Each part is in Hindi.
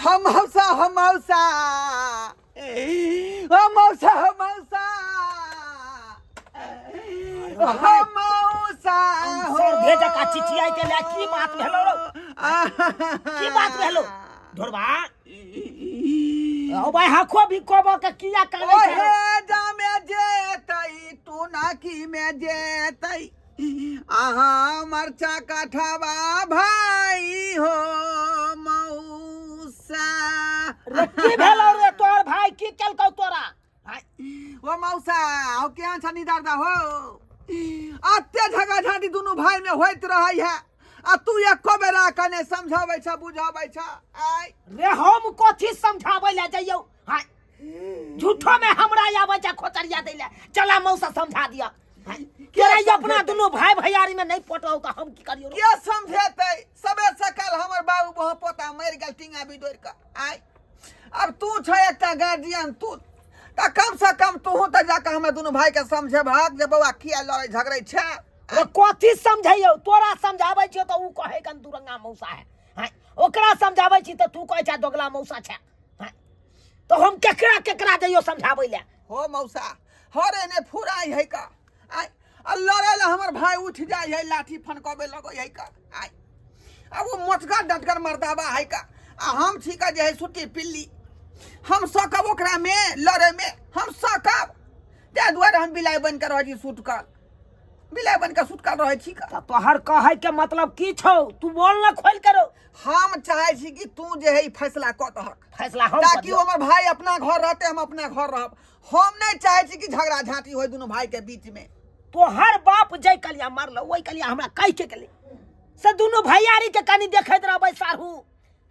हमौसा हमौसा हमौसा हमौसा हमौसा सर भेजा का चिट्ठी आई के ले की बात भेलो रो की बात भेलो ढोरबा ओ भाई हाखो भी कोबो के किया काले ओहे जामे जेतई तू ना की में जेतई आहा मरचा काठावा भाई हो मौसा रे की भेलो रे तोर भाई की केलकौ तोरा ओ मौसा हो केहन छनी दादा हो अत्ते झगड़ा झाटी दुनु भाई में होइत रहै है आ तू एको बेरा कने समझाबै छ बुझाबै छ आइ रे हम कथि समझाबै ले जइयो हाय झूठो में हमरा आबै छ खोतरिया दै ले चला मौसा समझा दिया केरा अपना दुनु भाई भैयारी में नहीं पटौ त हम की करियो के समझेतै सबे सकल हमर बाबू बहु पोता मर गेल टिंगा बिदोर के आइ अब तू छ एकटा गार्जियन तू त कम से कम तू त जाके हम दुनु भाई के समझे भाग जे बौआ किया लड़ै झगड़ै छ रे कथि समझैयो तोरा समझाबै छियो त उ कहे गन दुरंगा मौसा है ओकरा समझाबै छी त तू कहै छ दोगला मौसा छ तो हम केकरा केकरा जइयो समझाबै ले हो मौसा हरे ने फुराई है का आइ लड़े ला हमर भाई उठ जाय है लाठी फनकबे लगै है का आइ अब वो मोटका डटकर मर्दाबा है का आ हम ठीक जे है सुट्टी पिल्ली हम सकब ओकरा में लड़े में हम सकब ते दुआरे हम बिलाई बन कर रही सुटकल बिलाई बन के सुटकल रहे छी का तोहर कहे के मतलब की छौ तू बोल न खोल करो हम चाहे छी कि तू जे है फैसला क दहक फैसला हम ताकि हमर भाई अपना घर रहते हम अपना घर रहब हम नहीं चाहे छी कि झगड़ा झांटी होय दोनों भाई के बीच में तोहर बाप जय कलिया मारलो ओई कलिया हमरा कह के गेले से दोनों भैयारी के कनी देखैत रहबै सारू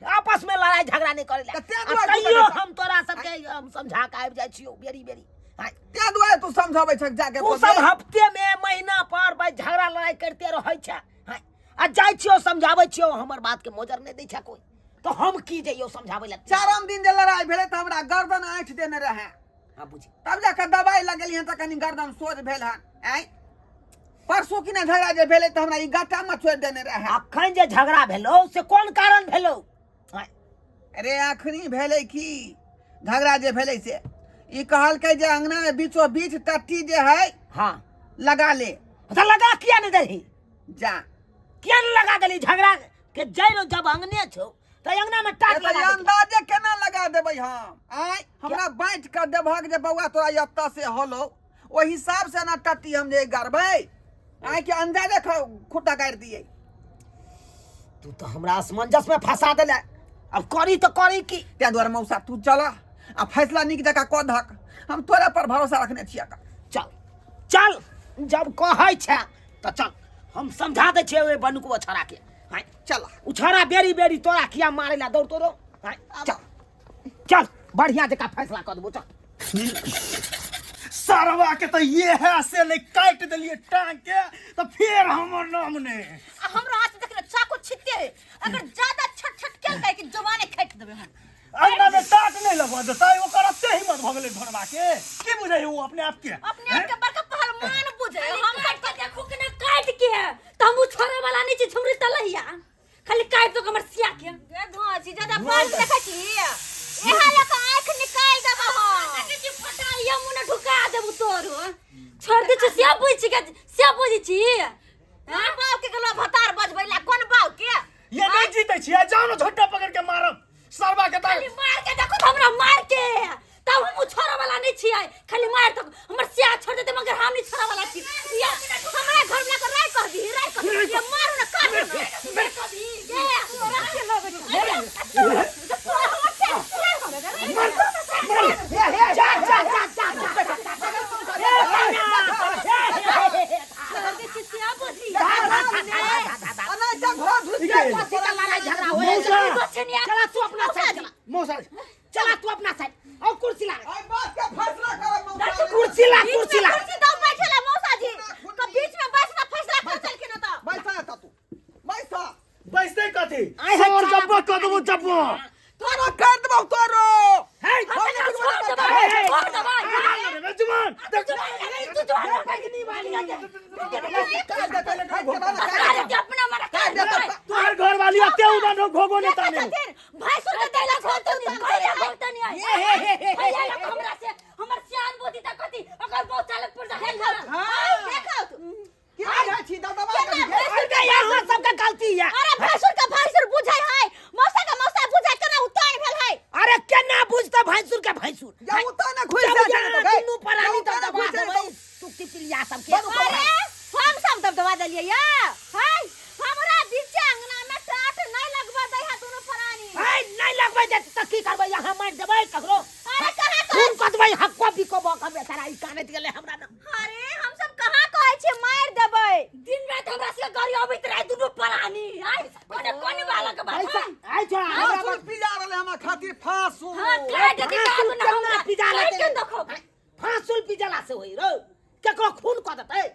आपस में लड़ाई झगड़ा नहीं करेला तैयो हम तोरा सबके हम समझा के आबि जाय छियो बेरी बेरी ते दुआरे तू समझाबै छ जाके तू सब हफ्ते में महीना पर भाई झगड़ा लड़ाई करते रहै छ आ जाय छियो समझाबै छियो हमर बात के मोजर नहीं दै छ कोई तो हम की जइयो समझाबै ले चारम दिन जे लड़ाई भेले त हमरा गर्दन आँठ देने रहे हां बुझी तब जाके दवाई लगेली त कनी गर्दन सोज भेल हन आइ परसों की ना झगड़ा जे भेले त हमरा ई गाटा में छोड़ देने रहे अखन जे झगड़ा भेलो से कोन कारण भेलो अरे आखरी भेले की झगड़ा जे भेले से ई कहलकै जे अंगना में बीचो बीच टट्टी जे है हां लगा ले तो लगा किया नहीं दही जा किया नहीं लगा देली झगड़ा के जइरो जब अंगने छौ तो अंगना में टाट लगा दे अंदाजे केना लगा देबै हम आइ हमरा बांट कर देबहक जे बौआ तोरा यत्ता से होलो ओहि हिसाब से ना टट्टी हम जे गारबै आइ के अंदाजे खुट्टा काट दिए तू तो हमरा असमंजस में फंसा देले अब करी तो करी की ते द्वारा मौसा तू चला आ फैसला निक जका क धक हम तोरे पर भरोसा रखने छिया का चल चल जब कहै छ त चल हम समझा दे छिए ओए बनुकवा छरा के हाय चला उछरा बेरी बेरी तोरा किया मारे ला दौड़ तोरो हाय चल चल बढ़िया जका फैसला कर देबो चल सरवा के तो ये है से ले काट देलिए टांग के तो फिर हमर नाम ने हमरो हाथ देख ले चाकू छिटे अगर ज्यादा छट छट के कहे कि जवाने काट देबे हम अंडा में टाट नहीं लगवा देता है ओकर अत्ते हिम्मत भगले ढोरबा के की बुझै हो अपने आप के बड़का पहलवान बुझे हम काट के देखू कि ना काट के त हम छोरे वाला नहीं छी छुरी तलहिया खाली काट दो हमर सिया के गे धोसी ज्यादा पाल देखै छी एहा लक आंख निकाल देबो हम कि फटाइया मुने ढुका देबो तोरो छोड़ दे से बुझ के से बुझी छी हां बाव के गलो भतार बजबैला कोन बाव के ये नहीं जीते छी जाओ ना झोटा पकड़ के मारब सरवा के तार मार के देखो तो हमरा मार के तब हम छोरा वाला नहीं छी खाली मार तो हमर सिया छोड़ देते मगर हम नहीं छोरा वाला छी ये हमरा घर में कर राय कह दी ये मारू ना काट दी ये रखे लोग चला तू अपना साइड मौसा चला तू अपना साइड और कुर्सी ला आई बात के फैसला कर कुर्सी ला कुर्सी दो बैठे मौसा जी का बीच में बैठना फैसला कर चल के ना तो बैठा है तू बैठा बैठते कथी और जब्बो कर देबो जब्बो तोरो कर देबो तोरो हे छोड़ दबा रे जुमान देख तू तो नहीं वाली है अपना मारा तोहर घर वाली अते उना घोगो ने ताने भाई सुन के देला छोड़ देबै जे त की करबै यहाँ मार देबै ककरो अरे कहाँ खून कतबै हक्को बिको बक बेचारा ई कानैत गेलै हमरा न अरे हम सब कहाँ कहै छी मार देबै दिन रात हमरा से गाड़ी अबैत रहे दुनु परानी आइ कोने वाला के बात ऐसा आइ छोरा हमरा फांसुल पिजा रहले हमरा खातिर फांसुल हां काट दे काट ना हमरा पिजा ले के देखो फांसुल पिजला से होई रो केकरो खून क देतै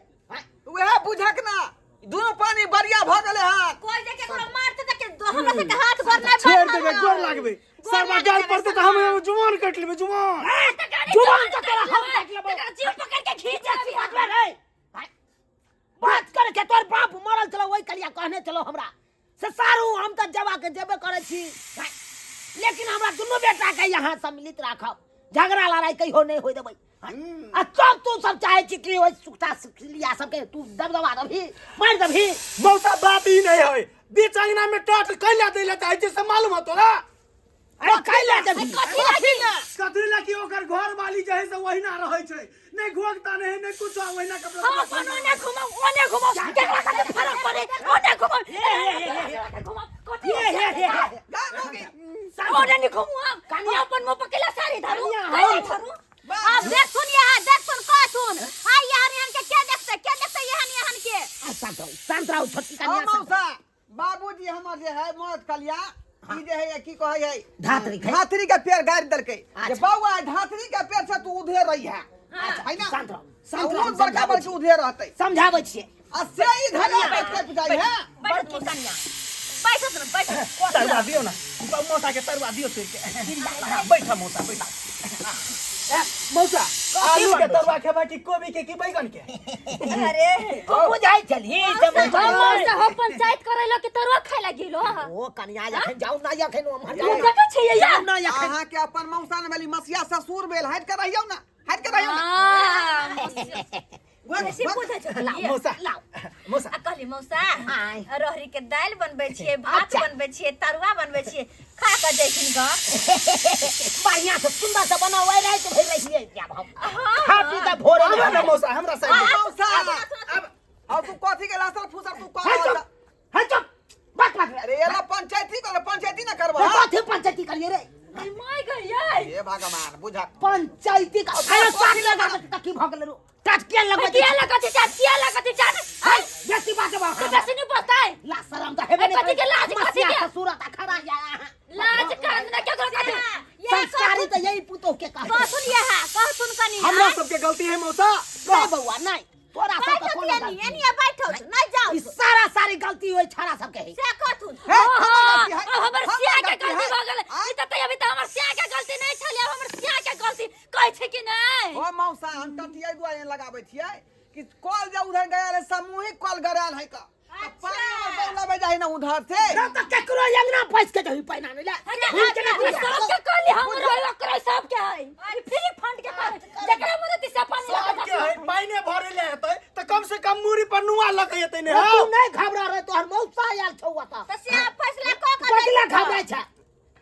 वह बुझक ना दोनों पानी बढ़िया भ गेले हां कोई जे केकरो मारते त के हमरा से हाथ गोर नहीं छोड़ देबे गोर लागबे सरवा गाल पड़ते तो हम जुबान काट लेबे जुबान जुबान तो तेरा हम काट लेबो जीव पकड़ के खींच जाती बात में रे बात करे के तोर बाप मरल चलो वही कलिया कहने चलो हमरा से सारू हम त जवा के जेबे करे छी लेकिन हमरा दुनु बेटा के यहाँ सम्मिलित राखब झगड़ा लड़ाई कहियो नहीं होय देबै आ सब तू सब चाहे छी कि ओइ सुखता लिया सबके तू दबदबा दभी मार दभी मौसा बात ही नहीं है बीच अंगना में टाट कैला देला त ऐसे से मालूम हो तोरा अरे कैला दभी कथी की ओकर घर वाली जे है से वही ना रहै छै नहीं घोगता नहीं नहीं कुछ वही ना कपड़ा हम कोनो ने घुमाओ ओने घुमाओ केकरा से फरक पड़े ओने घुमाओ घुमाओ कथी ओने नहीं घुमाओ कानी अपन मुंह पकेला सारी धरू धरू अब देख सुन का सुन हाय यार के क्या देखते यहां के शांत रहो छोटकी हां कन्या मौसा बाबूजी हमर जे है मौत कलिया ई जे है की कहै है धातरी के पेड़ गाड़ देलकै अच्छा। जे बौआ धातरी के पेड़ से तू उधे रही है है ना शांत रहो बहुत बड़का बड़का उधे रहतै समझाबै छियै आ से ई धरिया बैठ के पिटाई है बैठ की कन्या बैठ सुन बैठ तरवा दियो ना मौसा के तरवा दियो तोर के बैठा मौसा बैठा मौसा आलू के तरवा खेबा की कोबी के की बैगन के अरे तू बुझाई चली से हो पंचायत करैलो कि तोरो खाय लागिलो ओ कन्या जखन जाऊ ना जखन हम तू देखै छै जाऊ ना जखन अहाँ के अपन मौसा ने वाली मसिया ससुर बेल हट के रहियो ना हट के रहियो ना ऐसे पूछै छै मौसा मौसा कहली मौसा रहरी के दाल बनबै छियै भात बनबै छियै तरुआ बनबै छियै खा के देखिन ग बढ़िया से सुंदर से बनावे रहे तो फिर रहिए क्या हम खा पी के भोरे आबे ना मौसा हमरा साइड मौसा अब तू कथी के लासल फुसर तू है कह चुप बात अरे एला पंचायती ना करबा कथी पंचायती करिए रे माय गई हे भगवान बुझा पंचायती का अरे काट लगा के की भगल रो काट के लगा किया लगती चाट हाय बेसी बात बा कैसे नहीं पता है ला शरम तो हेबे कथी के लाज कथी के सूरत खड़ा या लाज कांद क्या कर संस्कारी तो यही पुतो के कह कह सुन कह सुन कनी हमरा सब के गलती है मौसा नहीं बउआ नहीं तोरा सब का कोनो गलती एनी बैठो नहीं जाओ ई सारी गलती होय छाड़ा सब के है से कहथुन हे, हमर सिया के गलती भ गेल ई त अभी त हमर सिया के गलती नहीं छले हमर सिया के गलती कहै छै कि नहीं ओ मौसा हम टटिया दुआरे लगाबै छियै कि कॉल जे उधर गया रे सामूहिक कॉल गराल है का पानी और बौला बजा है ना उधर से ना तो केकरो अंगना पैस के जही पैना ले सब के कहली हमर ओकरा सब के है अरे फ्री फंड के कर जकरा मदद से पानी सब के है पानी भरे ले हेतै त कम से कम मूरी पर नुआ लगैते ने तू नहीं घबरा रे तोहर मौसा आयल छौआ त से फैसला क पगला घबराय छ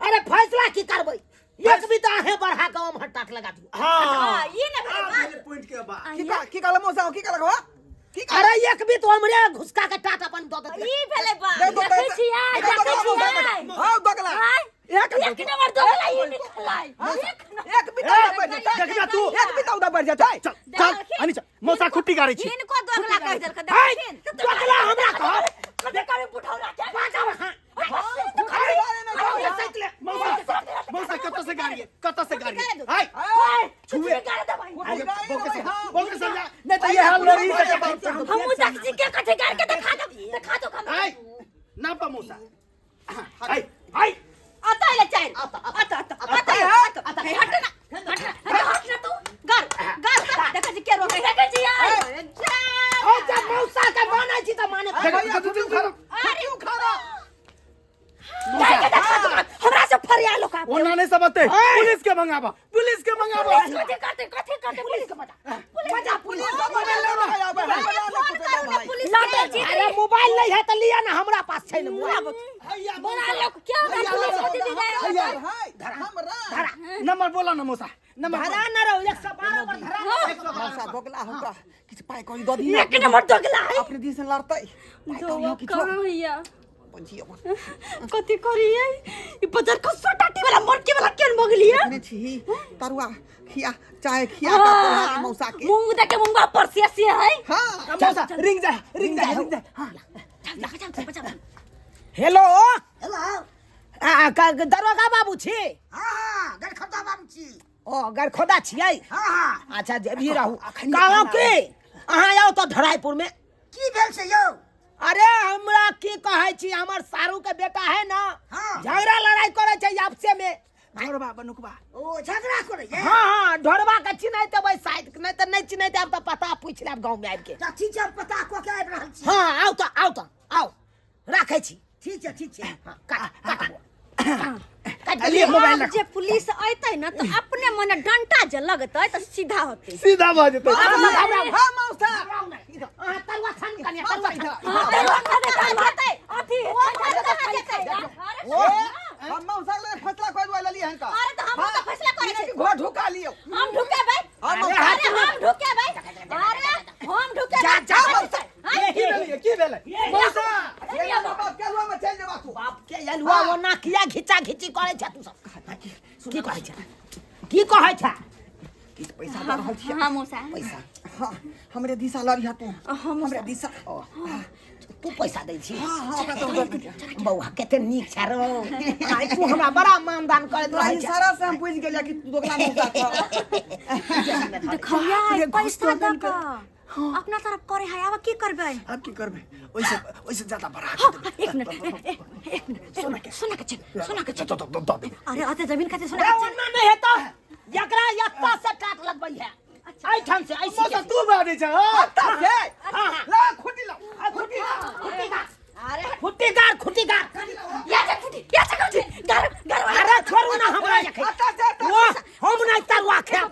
अरे फैसला की करबै एक भी त आहे बढ़ा के हम हटाट लगा दियो हां ये न भेले पॉइंट के बाद की कहला मौसा की कहला हो की अरे एक भी तो हमरे घुसका के टाट अपन द दे ई भेले बा दे दो, देखै दे दो। छियै देखै छियै हां दोगला एक नंबर दोगला ये निकलाई एक बिता बढ़ जाता देख जा तू एक बिता उधर बढ़ जाता है चल चल अनि चल मौसा खुट्टी गाड़ी छी इनको दोगला कह देल के देखिन दोगला हमरा कह कदे करे पुठौला के मौसा कत से गाड़ी है कत से गाड़ी है हाय छुए कर दे भाई अरे बोके समझा नहीं तो ये हाल लड़ी से हम तक जी के कथे करके दिखा दो हम हाय ना पा मौसा हाय हाय आता ले चाय आता हट ना तू घर देखा जी के रोके देखा जी ओ जब मौसा के बनै छी त माने भैया तू क्यों खा रहा हमरा से फरिया लोका ओना नहीं सबते पुलिस के मंगाबा कथे करते पुलिस के बता पुलिस का बने ले रहा भाई लाटे जी अरे मोबाइल नहीं है त लिया ना हमरा पास छै न बना लोग क्या पुलिस को दे दे हमरा नंबर बोला ना मौसा नंबर धरा न रहो 112 पर धरा मौसा दोगला हमरा किछ पाई कोई दो दी एक नंबर दोगला है अपने दी से लड़तै दो कहां भैया बुझियो कथी करिए ई बाजार का सोटाटी वाला मोटकी वाला केन मगलिए ने छी तरुआ खिया चाय खिया का पुरानी मौसा के मुंह देखे मुंह पर से है हां मौसा रिंग जा हां बचा हेलो दरोगा बाबू छी हाँ गरखदा बाबू छी ओ गरखोदा छियै हाँ अच्छा जे भी रहू कहलौं की अहाँ आओ तो धराईपुर में की भेल से यौ अरे हमरा की कहै छी हमर सारू के बेटा है ना हाँ। झगड़ा लड़ाई करे छै आपसे में ढोरबा बनुकबा ओ झगड़ा करे ये हाँ ढोरबा के चिन्है देबै शायद नहीं तो नहीं चिन्है देब तो पता पूछ लेब गांव में आबि के ठीक छै पता को के आबि रहल छी हाँ आओ आओ राखै छी ठीक छै हाँ, काट लिए मोबाइल अब जे पुलिस आइतै ना तो अपने मने डंटा जे लगतै तो सीधा होतै सीधा भ जेतै हां मौसा अहाँ तरुआ छान कनिया तरुआ छान अथी हम मौसा ले फैसला कोइ वाला लिए हैं का अरे तो हम तो फैसला करे छी घोड़ ढुका लियो हम ढुकेबै हम अरे हम ढुकेबै अरे हम ढुकेबै जा मौसा की भेलै मौसा ये बाप के रुआ में चल जेबा तू बाप के यलुआ वो ना किया घिचा घिची करे छ तू सब की कहै छ की कहै छ पैसा दे रहल छी हां मौसा पैसा हां हमरे दिशा लरिया तू हमरे दिशा तू पैसा दै छी हां बौआ कते नीक छ रो आई तू हमरा बड़ा मानदान करत रहै छ सारा से हम पूछ गेलिया कि तू दोगला मौसा था देखिया पैसा दक अपना तरफ करे है अब की करबै अब की करबै ओइसे ज्यादा बढ़ा एक मिनट सोना के दे अरे आते जमीन खाते सोना रे के ओना नहीं हेता एकरा यत्ता से काट लगबै है आई ठाम से ऐसे मौसा तू बादे छ ता से ला खुटी ला अरे खुट्टी गार या जा खुटी घर अरे छोड़ू ना हमरा यखे वो हम नहीं तरुआ खे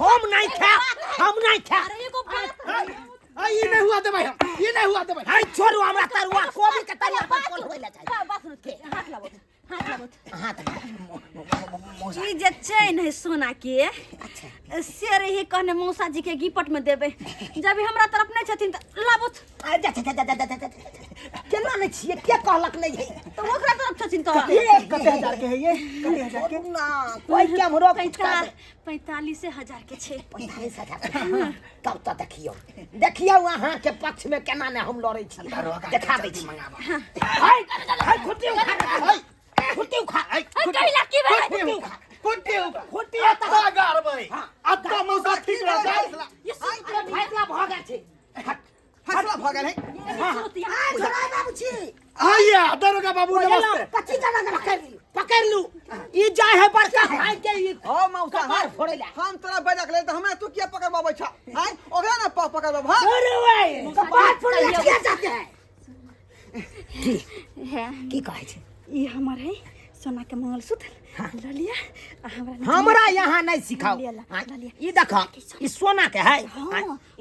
हम नहीं खे अरे एगो बात ये नहीं हुआ दे भाई ये नहीं हुआ दे भाई हाय छोड़ू हमरा तरुआ कोबी के तरुआ पर कोल होइला चाहिए बात सुन के हाथ लाबो हां ई जे चैन है सोना के अच्छा से रही कहने मौसा जी के गिफ्ट में देबे जब हमरा तरफ नहीं छथिन त लाबोत केना नहीं छिए के कहलक नहीं है तो ओकरा तरफ छथिन तो ये कते हजार के है ये कते हजार के ना कोई के हमरो कुछ कर 45,000 के छे 45,000 तब तो देखियो अहाँ के पक्ष में केना ने हम लड़ै छी देखा दै छी हाय खुट्टी उखा कहिला की भेलै खुट्टी अत्ता गारबै अत्ता मौसा ठीक रह जाय ये फैसला भ गेल छै फैसला भ गेल है छोरा बाबू छी आइया दरोगा बाबू नमस्ते कच्ची जगह पकड़ लू ई जाय है बड़का भाई के ई ओ मौसा कपार फोड़ेला हम तोरा बजा के ले त हमरा तू किया पकड़बाबै छ हैं ओकरा ना पकड़ब हां अरे भाई कपार फोड़े किया जाते हैं है की कहै छै ई हमर है सोना के मंगलसूत्र ल लिया हमरा यहाँ नहीं सिखाओ ले ला। ई देखो ई सोना के है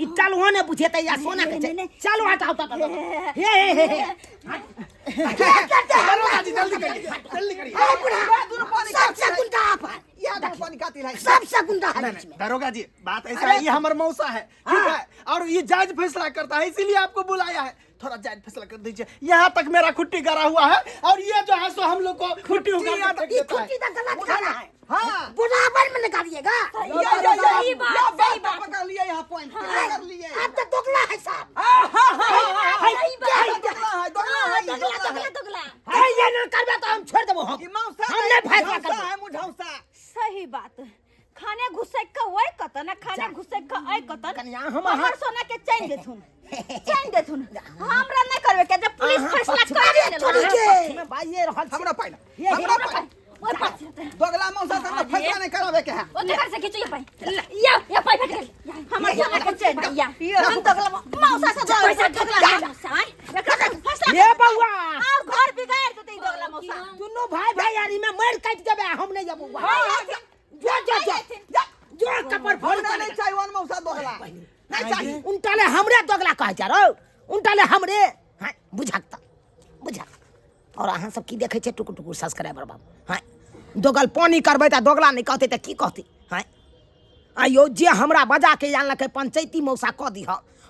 ई चलहो ने बुझेते या सोना के छै चलो हटाओ तो हे दरोगा जी जल्दी करिए दूर पानी सबसे गुंडा पर या दूर पानी कातिल है सबसे गुंडा है दरोगा जी बात ऐसा है ये हमारा मौसा है ठीक है और ये जज फैसला करता है इसीलिए आपको बुलाया है थोड़ा जज फैसला कर दीजिए यहाँ तक मेरा खुट्टी गड़ा हुआ है और ये जो है सो हम लोग को खुट्टी उगा ये खुट्टी तो गलत खाना है हां बराबर में निकालिएगा सही बात पकड़ लिए यहाँ पॉइंट पकड़ लिए आप तो दोगला है साहब दोगला है ये न करबे तो हम छोड़ देबो हम नहीं फैसला कर है मुझौसा सही बात खाने घुसे का वही कतन खाने घुसे का आई कतन कन्या हमर सोना के चैन देथुन हमरा नहीं करबे के जब पुलिस फैसला कर दे में भाई ये रहल हमरा पाइन हमरा ओए पास दोगला मौसा से हमरा फैसला नहीं करावे के है ओ घर से खींचो ये पाई या पाई फट गेल हमर सोना के चैन या हम दोगला मौसा से पैसा दोगला मौसा एकरा फैसला ये बउआ और घर बिगाड़ देते दोगला मौसा दोनों भाई यारी में मार काट देबे हम नहीं जाबो जो कपर फोड़ हमरा नहीं चाहिए वन मौसा दोगला नहीं चाहिए उनटाले हमरे दोगला कह जा रो उनटाले हमरे हां बुझा और अहाँ सब की देखे छे टुकुर टुकुर सब्सक्राइबर बाबू हां दोगल पानी करबै त दोगला नहीं कहते त की कहती हां आयो जे हमरा बजा के जानलकै पंचायती मौसा कह दी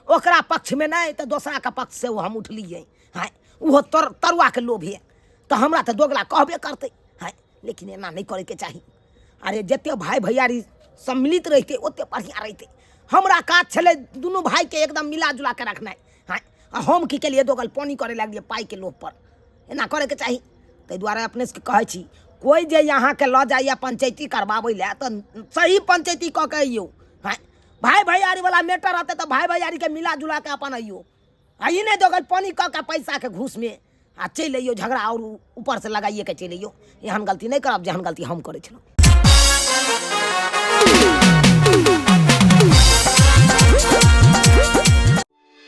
ओकरा पक्ष में नहीं तो दूसरा का पक्ष से वो हम उठलिए हां वो तरुआ के लोभ है तो हमरा तो दोगला कहबे करते है, लेकिन एना नहीं करे के चाहिए। अरे जते भाई भैयारी सम्मिलित रहते ओते बढ़िया रहते। हमरा काज छले दोनों भाई के एकदम मिला जुला के रखना है, हम की के लिए दोगल पानी करे लगिए पाई के लोभ पर, एना करे के चाहिए। ताहि दुआरे अपने से कहे छी कोई जे यहाँ के ल जाइए पंचायती करवावे ले तो सही पंचायती कह के अइयो है। भाई भैयारी वाला मैटर रहते तो भाई भैयारी के मिला जुला के अपन अइयो, आई नहीं दोगल पानी कह के पैसा के घूस में आ चल अइयो झगड़ा और ऊपर से लगाइए के चल अइयो। एहन गलती नहीं करब जहन गलती हम करे छलहुँ।